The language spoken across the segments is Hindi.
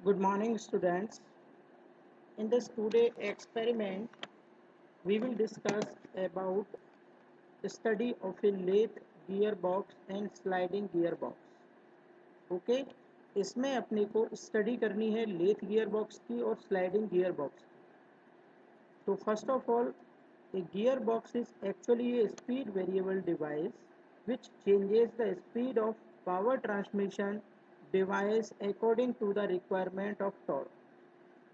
Good morning, students. In this today experiment, we will discuss about study of a lathe gearbox and sliding gearbox. Okay इसमें अपने को स्टडी करनी है लेथ गियरबॉक्स की और स्लाइडिंग गियरबॉक्स की. तो first of all, a gearbox is actually a speed variable device which changes the speed of power transmission device according to the requirement of torque.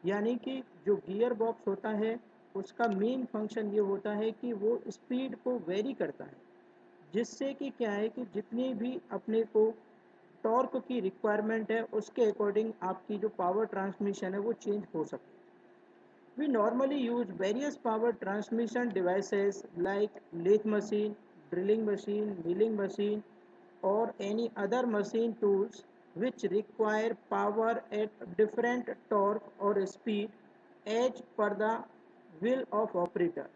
यानी कि जो गियर बॉक्स होता है उसका मेन फंक्शन ये होता है कि वो स्पीड को वेरी करता है, जिससे कि क्या है कि जितनी भी अपने को टॉर्क की रिक्वायरमेंट है उसके अकॉर्डिंग आपकी जो पावर ट्रांसमिशन है वो चेंज हो सकती है. We normally use various power transmission devices like lathe machine, drilling machine, milling machine, or any other machine tools which require power at different torque or speed as per the will of operator.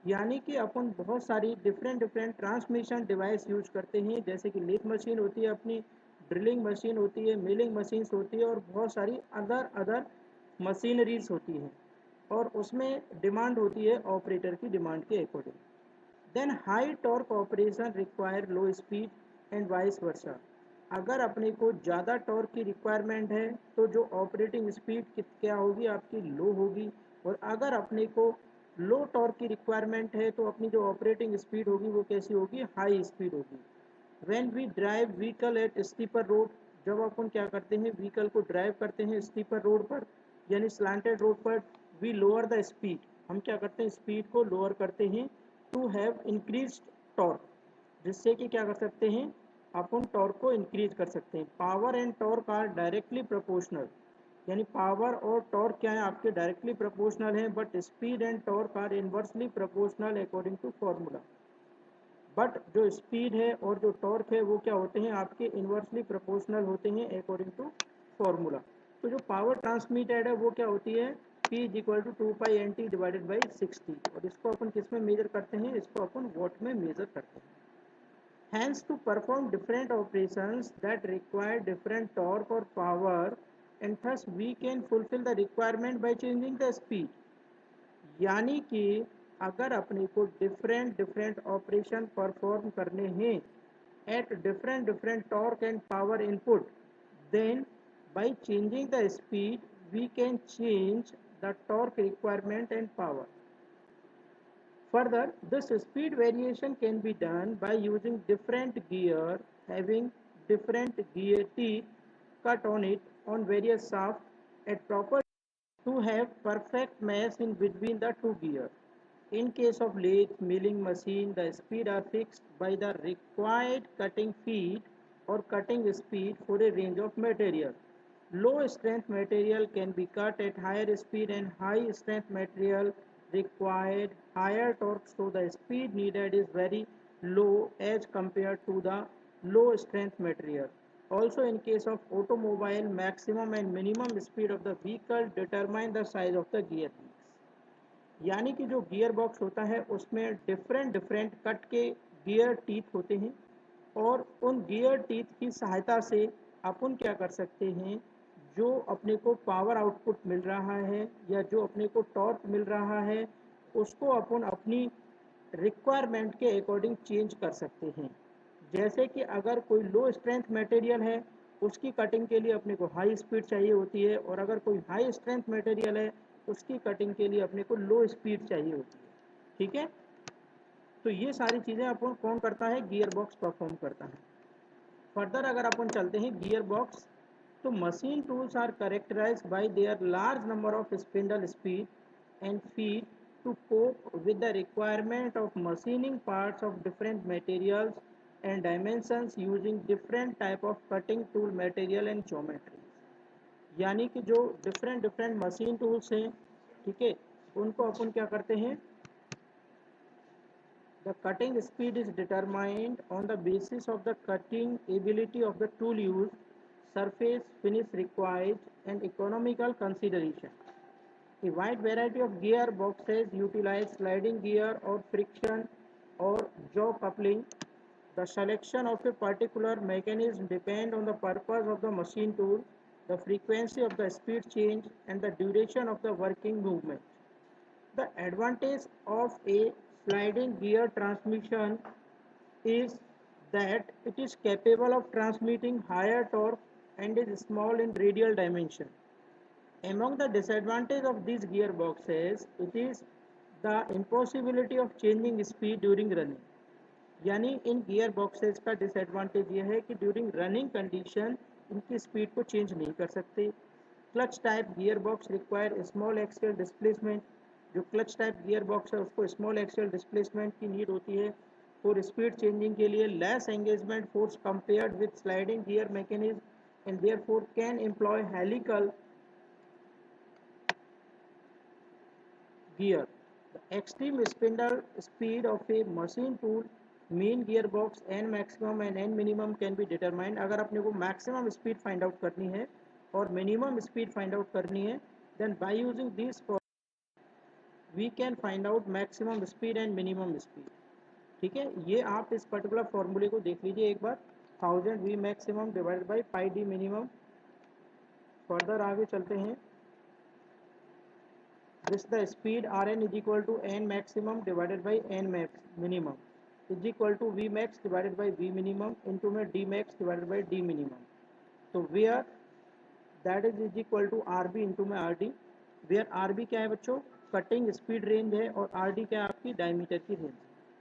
यानी कि अपन बहुत सारी डिफरेंट ट्रांसमिशन डिवाइस यूज करते हैं, जैसे कि लेथ मशीन होती है अपनी, ड्रिलिंग मशीन होती है, मिलिंग मशीन्स होती है और बहुत सारी अदर मशीनरीज होती हैं और उसमें डिमांड होती है ऑपरेटर की डिमांड के according. Then high torque operation require low speed and vice versa. अगर अपने को ज़्यादा टॉर्क की रिक्वायरमेंट है तो जो ऑपरेटिंग स्पीड क्या होगी आपकी लो होगी, और अगर अपने को लो टॉर्क की रिक्वायरमेंट है तो अपनी जो ऑपरेटिंग स्पीड होगी वो कैसी होगी, हाई स्पीड होगी. When we drive vehicle at steeper road, जब अपन क्या करते हैं व्हीकल को ड्राइव करते हैं स्टीपर रोड पर यानी स्लांटेड रोड पर, वी लोअर द स्पीड, हम क्या करते हैं स्पीड को लोअर करते हैं टू हैव इंक्रीज टॉर्क, जिससे कि क्या कर सकते हैं अपन टॉर्क को इंक्रीज कर सकते हैं. Power and torque are directly proportional, यानी पावर और टॉर्क क्या है आपके डायरेक्टली प्रोपोर्शनल हैं, but speed and torque are inversely proportional according to formula. But जो स्पीड है और जो टॉर्क है वो क्या होते हैं आपके इनवर्सली प्रोपोर्शनल होते हैं अकॉर्डिंग टू फॉर्मूला. तो जो पावर ट्रांसमिटेड है वो क्या होती है, P is equal to 2π/NT divided by 60, और इसको अपन किस में मेजर करते हैं, इसको अपन वॉट में मेजर करते हैं. Hence to perform different operations that require different torque और power, and thus we can fulfil the requirement by changing the speed. यानी कि अगर अपने को डिफरेंट ऑपरेशन परफॉर्म करने हैं at different torque and power input, then by changing the speed we can change the torque requirement and power. Further, this speed variation can be done by using different gear having different gear teeth cut on it on various shafts at proper to have perfect match in between the two gears. In case of lathe milling machine, the speed are fixed by the required cutting feed or cutting speed for a range of material. Low strength material can be cut at higher speed and high strength material required higher torque, so the speed needed is very low as compared to the low strength material. Also, in case of automobile, maximum and minimum speed of the vehicle determine the size of the gear peaks. यानी कि जो गियर बॉक्स होता है उसमें डिफरेंट कट के गियर टीथ होते हैं, और उन गियर टीथ की सहायता से अपन क्या कर सकते हैं, जो अपने को पावर आउटपुट मिल रहा है या जो अपने को टॉर्क मिल रहा है उसको अपन अपनी रिक्वायरमेंट के अकॉर्डिंग चेंज कर सकते हैं. जैसे कि अगर कोई लो स्ट्रेंथ मटेरियल है उसकी कटिंग के लिए अपने को हाई स्पीड चाहिए होती है, और अगर कोई हाई स्ट्रेंथ मटेरियल है उसकी कटिंग के लिए अपने को लो स्पीड चाहिए होती है. ठीक है, तो ये सारी चीज़ें अपन कौन करता है, गियर बॉक्स परफॉर्म करता है. फर्दर अगर अपन चलते हैं गियर बॉक्स, तो machine tools are characterize by their large number of spindle speed and feed to cope with the requirement of machining parts of different materials and dimensions using different type of cutting tool material and geometry. यानी कि जो डिफरेंट मशीन टूल्स हैं, ठीक है, उनको अपन क्या करते हैं, the cutting speed is determined on the basis of the cutting ability of the tool use, surface finish required and economical consideration. A wide variety of gearboxes utilize sliding gear or friction or jaw coupling. The selection of a particular mechanism depends on the purpose of the machine tool the frequency of the speed change, and the duration of the working movement. The advantage of a sliding gear transmission is that it is capable of transmitting higher torque and is small in radial dimension. Among the disadvantages of these gearboxes, it is the impossibility of changing speed during running. यानी इन गियर बॉक्सेस का डिसएडवांटेज ये है कि ड्यूरिंग रनिंग कंडीशन इनकी स्पीड को चेंज नहीं कर सकते. Clutch type gear box require small axial displacement. जो क्लच टाइप गियर बॉक्स है उसको स्मॉल एक्सियल डिस्प्लेसमेंट की नीड होती है फॉर स्पीड चेंजिंग के लिए. Less engagement force compared with sliding gear mechanism and therefore can employ helical gear. The extreme spindle speed of a machine tool, mean gearbox n maximum and n minimum can be determined. अगर अपने को maximum speed find out करनी है और minimum speed find out करनी है, then by using these we can find out maximum speed and minimum speed. ठीक है, ये आप इस पर्टिकुलर फॉर्मूले को देख लीजिए एक बार. 1000 v maximum divided by pi d minimum. Further आगे चलते हैं. This the speed Rn is equal to n maximum divided by n max minimum is equal to V max divided by V minimum into में D max divided by D minimum. तो where that is equal to RB into में RD. where RB क्या है बच्चों, कटिंग स्पीड रेंज है और RD क्या है आपकी डायमीटर की रेंज.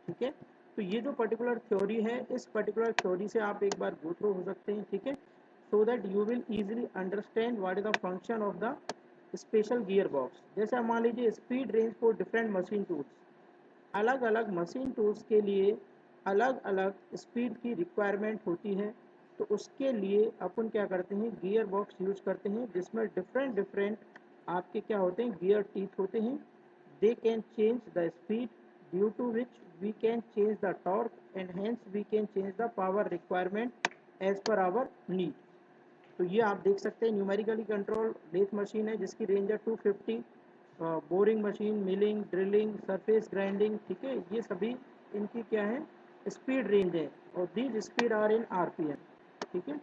ठीक है, तो ये जो पर्टिकुलर थ्योरी है इस पर्टिकुलर थ्योरी से आप एक बार गो थ्रू हो सकते हैं. ठीक है, so that you will easily understand what is the function of the special gear box. जैसे आप मान लीजिए speed range for different machine tools. अलग अलग मशीन टूल्स के लिए अलग अलग स्पीड की रिक्वायरमेंट होती है. तो उसके लिए अपन क्या करते हैं, गियर बॉक्स यूज करते हैं जिसमें डिफरेंट डिफरेंट आपके क्या होते हैं, गियर टीथ होते हैं. They can change the speed due to which we can change the torque and hence we can change the power requirement as per our need. तो ये आप देख सकते हैं न्यूमेरिकली कंट्रोल लेथ मशीन है जिसकी रेंज है 250. Boring machine, milling, drilling, surface grinding. ठीक है, ये सभी इनकी क्या है, स्पीड रेंज है और these speed are in RPM. ठीक है,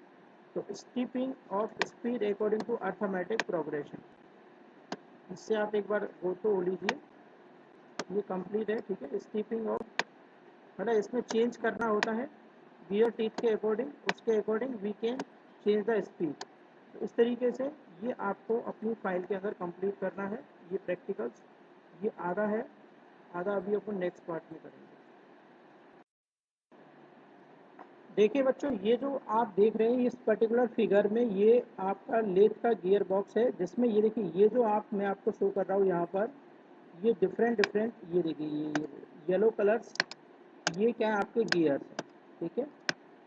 तो stepping of speed according to arithmetic progression. इससे आप एक बार गो तो हो लीजिए, ये कंप्लीट है. ठीक है, स्टीपिंग ऑफ मतलब इसमें चेंज करना होता है गियर टीथ के अकॉर्डिंग, उसके according we can change the speed. तो इस तरीके से ये आपको अपनी फाइल के अंदर कंप्लीट करना है. ये प्रैक्टिकल्स ये आधा है, आधा अभी अपन नेक्स्ट पार्ट में करेंगे. देखिए बच्चों, ये जो आप देख रहे हैं इस पर्टिकुलर फिगर में ये आपका लेथ का गियर बॉक्स है जिसमें ये देखिए ये जो मैं आपको शो कर रहा हूँ यहाँ पर, ये डिफरेंट ये देखिए ये येलो कलर्स, ये क्या है आपके गियर्स हैं. ठीक है,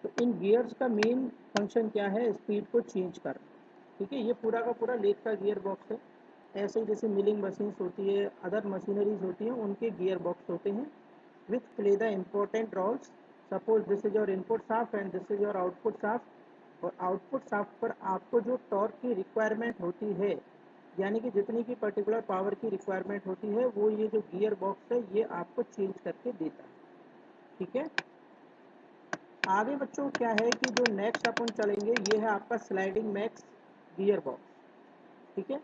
तो इन गियर्स का मेन फंक्शन क्या है, स्पीड को चेंज करना. ठीक है, ये पूरा का पूरा लेथ का गियर बॉक्स है. ऐसे ही जैसे मिलिंग मशीन्स होती है, अदर मशीनरीज होती हैं, उनके गियर बॉक्स होते हैं which play the important roles. Suppose this is your input shaft and this is your output shaft. और आउटपुट शाफ्ट पर आपको जो टॉर्क की रिक्वायरमेंट होती है, यानी कि जितनी की पर्टिकुलर पावर की रिक्वायरमेंट होती है वो ये जो गियर बॉक्स है ये आपको चेंज करके देता है. ठीक है, आगे बच्चों क्या है कि जो नेक्स्ट अपन चलेंगे ये है आपका स्लाइडिंग मैक्स गियर बॉक्स. ठीक है,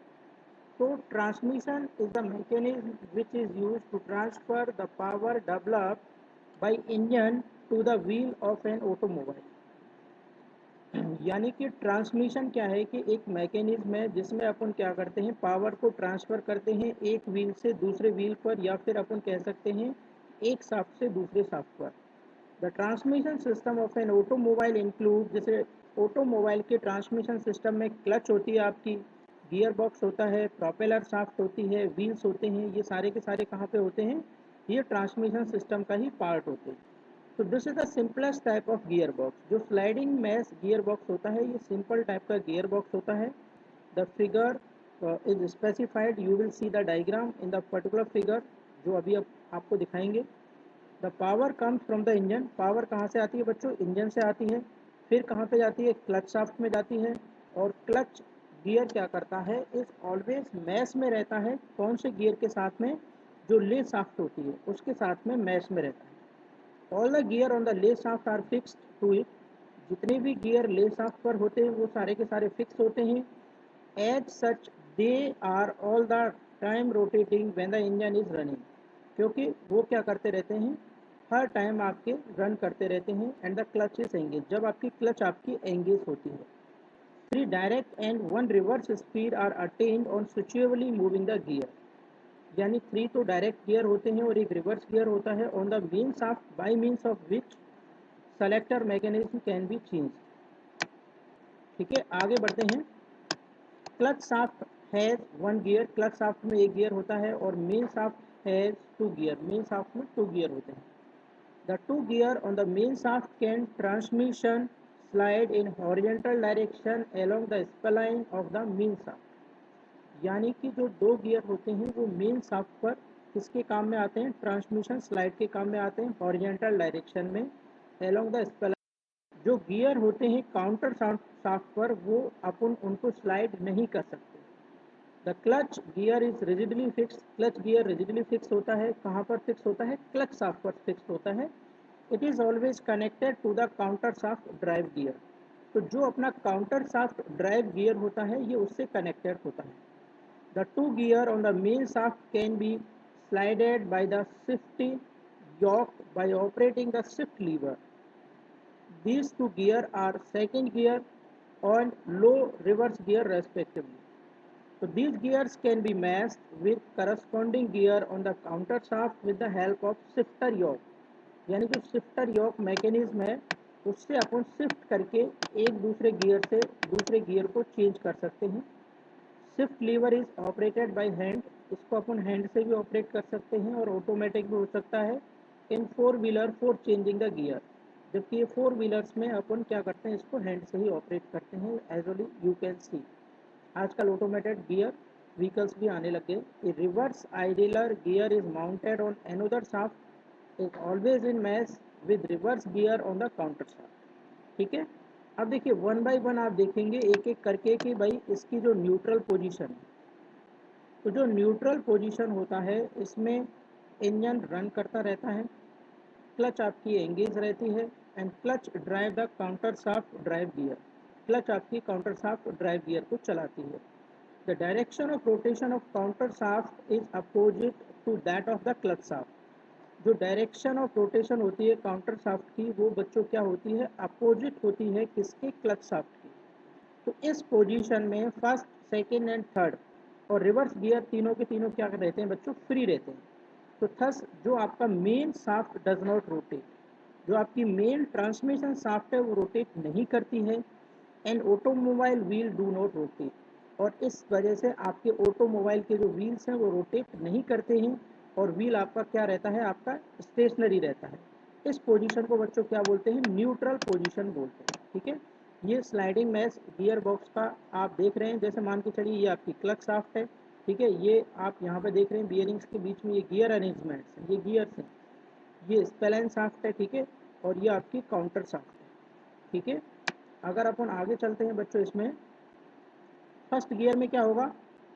तो transmission is the mechanism which is use to transfer the power developed by engine to the wheel of an automobile. यानी कि ट्रांसमिशन क्या है कि एक मैकेनिज्म है जिसमें अपन क्या करते हैं, पावर को ट्रांसफ़र करते हैं एक व्हील से दूसरे व्हील पर, या फिर अपन कह सकते हैं एक शाफ्ट से दूसरे शाफ्ट पर. The transmission system of an automobile include, जैसे ऑटोमोबाइल के ट्रांसमिशन सिस्टम में क्लच होती है आपकी, गियर बॉक्स होता है, प्रोपेलर शाफ्ट होती है, व्हील्स होते हैं. ये सारे के सारे कहाँ पे होते हैं, ये ट्रांसमिशन सिस्टम का ही पार्ट होते हैं. तो this is the simplest type of gear box. जो स्लाइडिंग मैश गियर बॉक्स होता है ये सिंपल टाइप का गियर बॉक्स होता है. The figure is specified, you will see the diagram in the particular figure जो अभी आपको दिखाएंगे. The power comes from the engine. Power कहाँ से आती है बच्चों, इंजन से आती है. फिर कहाँ पे जाती है, क्लच शाफ्ट में जाती है. और क्लच गियर क्या करता है, इज ऑलवेज मैश में रहता है. कौन से गियर के साथ में, जो ले शाफ्ट होती है उसके साथ में मैश में रहता है. All the gear on the lay shaft are fixed to it. जितने भी गियर ले शाफ्ट पर होते हैं वो सारे के सारे फिक्स होते हैं. As such they are all the time rotating when the engine is running, क्योंकि वो क्या करते रहते हैं, हर टाइम आपके रन करते रहते हैं। And the clutch is engage, जब आपकी क्लच आपकी एंगेज होती है। 3 direct and 1 reverse speed are attend on switchably moving the gear, यानी 3 तो डायरेक्ट गियर होते हैं और एक रिवर्स गियर होता है on the main shaft by means of which selector mechanism can be change. ठीक है, आगे बढ़ते हैं। Clutch shaft has 1 gear, clutch shaft में एक गियर होता है, और main shaft has 2 gear, main shaft में 2 गियर होते हैं। The 2 gear on the main shaft can transmission slide in horizontal direction along the spline of the main shaft, यानी कि जो 2 गियर होते हैं वो मेन शाफ्ट पर किसके काम में आते हैं, ट्रांसमिशन स्लाइड के काम में आते हैं हॉरिजॉन्टल डायरेक्शन में अलोंग द स्पलाइन। जो गियर होते हैं काउंटर शाफ्ट पर वो अपन उनको स्लाइड नहीं कर सकते। The clutch gear is rigidly fix, clutch gear rigidly fix होता है, कहाँ पर फिक्स होता है, क्लच शाफ्ट पर फिक्स होता है। It is always connected to the counter shaft drive gear, तो जो अपना काउंटर शाफ्ट ड्राइव गियर होता है ये उससे कनेक्टेड होता है। The 2 gear on the main shaft can be slided by the shifting yoke by operating the shift lever. These 2 gears are second gear and low reverse gear respectively. So these gears can be matched with corresponding gear on the counter shaft with the help of shifter yoke. यानी जो शिफ्टर योक मैकेनिज्म है उससे अपन शिफ्ट करके एक दूसरे गियर से दूसरे गियर को चेंज कर सकते हैं। Shift lever is operated by hand, इसको अपन हैंड से भी ऑपरेट कर सकते हैं और ऑटोमेटिक भी हो सकता है। इन 4 wheeler for changing the gear, जबकि ये 4 व्हीलर्स में अपन क्या करते हैं, इसको हैंड से ही ऑपरेट करते हैं। As all you can see आजकल ऑटोमेटेड गियर व्हीकल्स भी आने लगे। A reverse idler gear is mounted on another shaft is always in match with reverse gear on the counter shaft. ठीक है, अब देखिए वन बाय वन आप देखेंगे एक एक करके कि भाई इसकी जो न्यूट्रल पोजीशन है, तो जो न्यूट्रल पोजीशन होता है इसमें इंजन रन करता रहता है, क्लच आपकी एंगेज रहती है, and clutch drive the counter shaft drive gear, clutch आपकी काउंटर शाफ्ट ड्राइव गियर को चलाती है। The direction of rotation of counter shaft is opposite to that of the clutch shaft, जो डायरेक्शन ऑफ रोटेशन होती है काउंटर शाफ्ट की वो बच्चों क्या होती है, अपोजिट होती है किसके, क्लच शाफ्ट की। तो इस पोजीशन में फर्स्ट सेकेंड एंड थर्ड और रिवर्स गियर तीनों के तीनों क्या रहते हैं बच्चों, फ्री रहते हैं। तो थस जो आपका main shaft does not rotate, जो आपकी मेन ट्रांसमिशन शाफ्ट है वो रोटेट नहीं करती है। And automobile wheel do not rotate, और इस वजह से आपके ऑटोमोबाइल के जो व्हील्स हैं वो रोटेट नहीं करते हैं और व्हील आपका क्या रहता है, आपका स्टेशनरी रहता है। इस पोजीशन को बच्चों क्या बोलते हैं, न्यूट्रल पोजीशन बोलते हैं। ठीक है, ये स्लाइडिंग मैश गियर बॉक्स का आप देख रहे हैं, जैसे मान के चलिए ये आपकी क्लच शाफ्ट है। ठीक है, ये आप यहाँ पे देख रहे हैं बियरिंग्स के बीच में ये गियर अरेंजमेंट्स हैं, ये गियर्स हैं, ये स्पेलन शाफ्ट है। ठीक है, और ये आपकी काउंटर शाफ्ट है। ठीक है, अगर अपन आगे चलते हैं बच्चों इसमें फर्स्ट गियर में क्या होगा,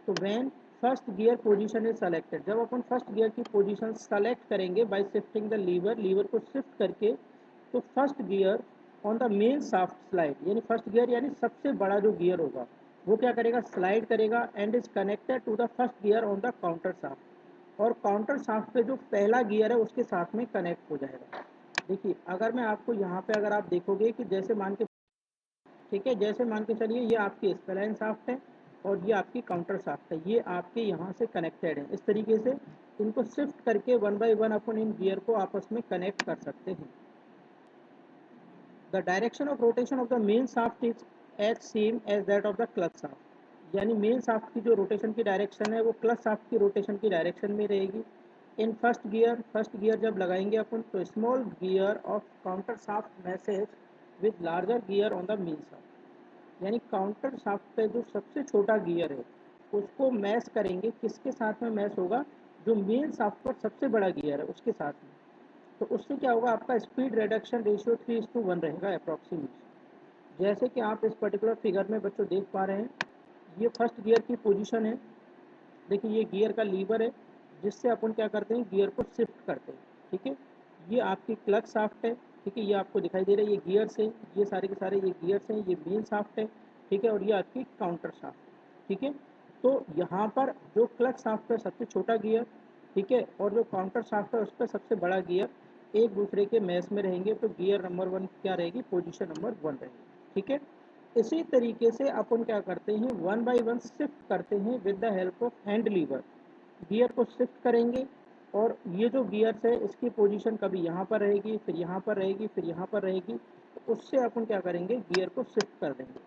तो when first gear position is selected, जब अपन फर्स्ट गियर की पोजीशन सेलेक्ट करेंगे by shifting the lever, lever को शिफ्ट करके, तो first gear on the main shaft slide, यानी फर्स्ट गियर यानी सबसे बड़ा जो गियर होगा वो क्या करेगा, स्लाइड करेगा and is connected to the first gear on the counter shaft, और काउंटर शाफ्ट पे जो पहला गियर है उसके साथ में कनेक्ट हो जाएगा। देखिए अगर मैं आपको यहाँ पे अगर आप देखोगे कि जैसे मान के, ठीक है, जैसे मान के चलिए ये आपकी स्पेलाइन शाफ्ट है और ये आपकी काउंटर शाफ्ट है, ये आपके यहाँ से कनेक्टेड है। इस तरीके से इनको शिफ्ट करके वन बाय वन अपन इन गियर को आपस में कनेक्ट कर सकते हैं। The direction of rotation of the main shaft is as same as that of the clutch shaft, यानी मेन शाफ्ट की जो रोटेशन की डायरेक्शन है वो क्लच शाफ्ट की रोटेशन की डायरेक्शन में रहेगी। इन फर्स्ट गियर जब लगाएंगे अपन तो small gear of counter shaft meshes with larger gear on the main shaft, यानी काउंटर शाफ्ट पे जो सबसे छोटा गियर है उसको मैच करेंगे, किसके साथ में मैच होगा, जो मेन शाफ्ट पर सबसे बड़ा गियर है उसके साथ में। तो उससे क्या होगा, आपका स्पीड रिडक्शन रेशियो 3:1 रहेगा अप्रॉक्सीमेट। जैसे कि आप इस पर्टिकुलर फिगर में बच्चों देख पा रहे हैं, ये फर्स्ट गियर की पोजीशन है। देखिए ये गियर का लीवर है जिससे अपन क्या करते हैं, गियर को शिफ्ट करते हैं। ठीक है, ये आपकी क्लच शाफ्ट है। ठीक है, ये आपको दिखाई दे रहा है, ये गियर्स है, ये सारे के सारे ये गियर्स हैं, ये मेन शाफ्ट है। ठीक है, और ये आपकी काउंटर शाफ्ट है। ठीक है। तो यहाँ पर जो क्लच शाफ्ट है सबसे छोटा गियर, ठीक है, और जो काउंटर शाफ्ट है उस पर सबसे बड़ा गियर एक दूसरे के मैच में रहेंगे, तो गियर नंबर 1 क्या रहेगी, पोजीशन नंबर 1 रहेगी, ठीक है। इसी तरीके से अपन क्या करते हैं, 1 बाय 1 शिफ्ट करते हैं with the help of hand lever. Gear को शिफ्ट करेंगे और ये जो गियर्स है इसकी पोजीशन कभी यहाँ पर रहेगी, फिर यहाँ पर रहेगी, फिर यहाँ पर रहेगी, तो उससे अपन क्या करेंगे, गियर को शिफ्ट कर देंगे।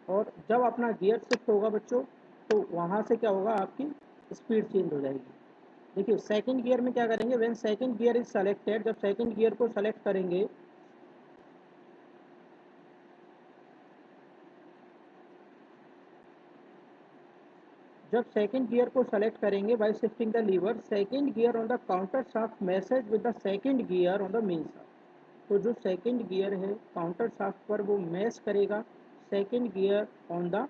और जब अपना गियर शिफ्ट होगा बच्चों, तो वहाँ से क्या होगा, आपकी स्पीड चेंज हो जाएगी। देखिए सेकंड गियर में क्या करेंगे, when second gear is selected, जब सेकंड गियर को सेलेक्ट करेंगे, जब सेकंड गियर को सेलेक्ट करेंगे by shifting the lever, second gear on the counter shaft meshes with the second gear on the main shaft. तो जो सेकंड गियर है काउंटर शाफ्ट पर वो मैच करेगा second gear on the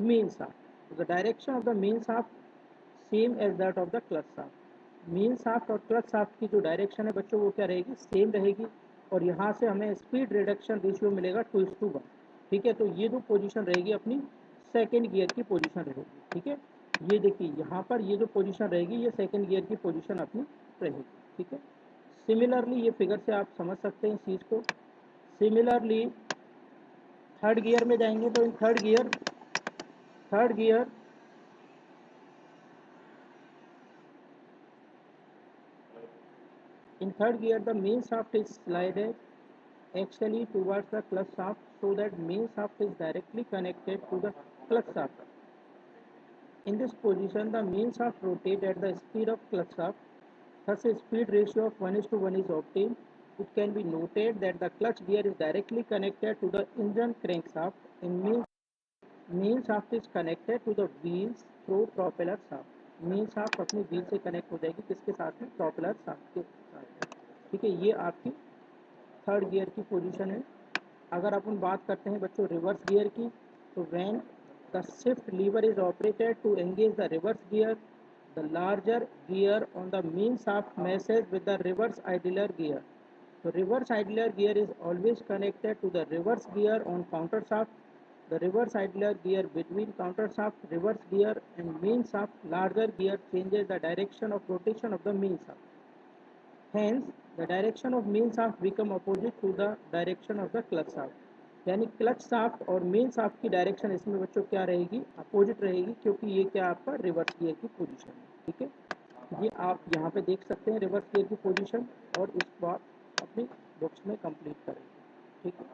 main shaft. The direction of the main shaft same as that of the clutch shaft. Main shaft और क्लच शाफ्ट की जो डायरेक्शन है बच्चों वो क्या रहेगी, सेम रहेगी। और यहाँ से हमें स्पीड रिडक्शन रेशियो मिलेगा 2:1, ठीक है। तो ये जो पोजीशन रहेगी अपनी सेकंड गियर की पोजीशन रहेगी, ठीक है। ये देखिए यहाँ पर ये जो पोजीशन रहेगी ये सेकंड गियर की पोजीशन अपनी रहेगी, ठीक है। सिमिलरली ये फिगर से आप समझ सकते हैं इस चीज़ को। सिमिलरली थर्ड गियर में जाएंगे तो in third gear in third gear the main shaft is slided axially towards the clutch shaft so that main shaft is directly connected to the clutch shaft. In this position the main shaft rotates at the speed of clutch shaft, thus a speed ratio of 1:1 is obtained. It can be noted that the clutch gear is directly connected to the engine crankshaft and main shaft is connected to the wheels through propeller shaft. Main shaft अपने व्हील से कनेक्ट हो जाएगी, किसके साथ में, प्रॉपेलर शाफ्ट के साथ, ठीक है। ये आपकी थर्ड गियर की पोजीशन है। अगर अपन बात करते हैं बच्चों रिवर्स गियर की, तो when the shift lever is operated to engage the reverse gear, the larger gear on the main shaft meshes with the reverse idler gear. तो reverse idler gear is always connected to the reverse gear on counter shaft. The reverse idler gear between counter shaft, reverse gear and main shaft larger gear changes the direction of rotation of the main shaft. Hence, the direction of main shaft become opposite to the direction of the clutch shaft. यानी क्लच शाफ्ट और मेन शाफ्ट की डायरेक्शन इसमें बच्चों क्या रहेगी, अपोजिट रहेगी, क्योंकि ये क्या आपका रिवर्स गियर की पोजीशन है, ठीक है। ये आप यहाँ पे देख सकते हैं रिवर्स गियर की पोजीशन, और इस बात अपनी बुक्स में कंप्लीट करेंगे, ठीक है।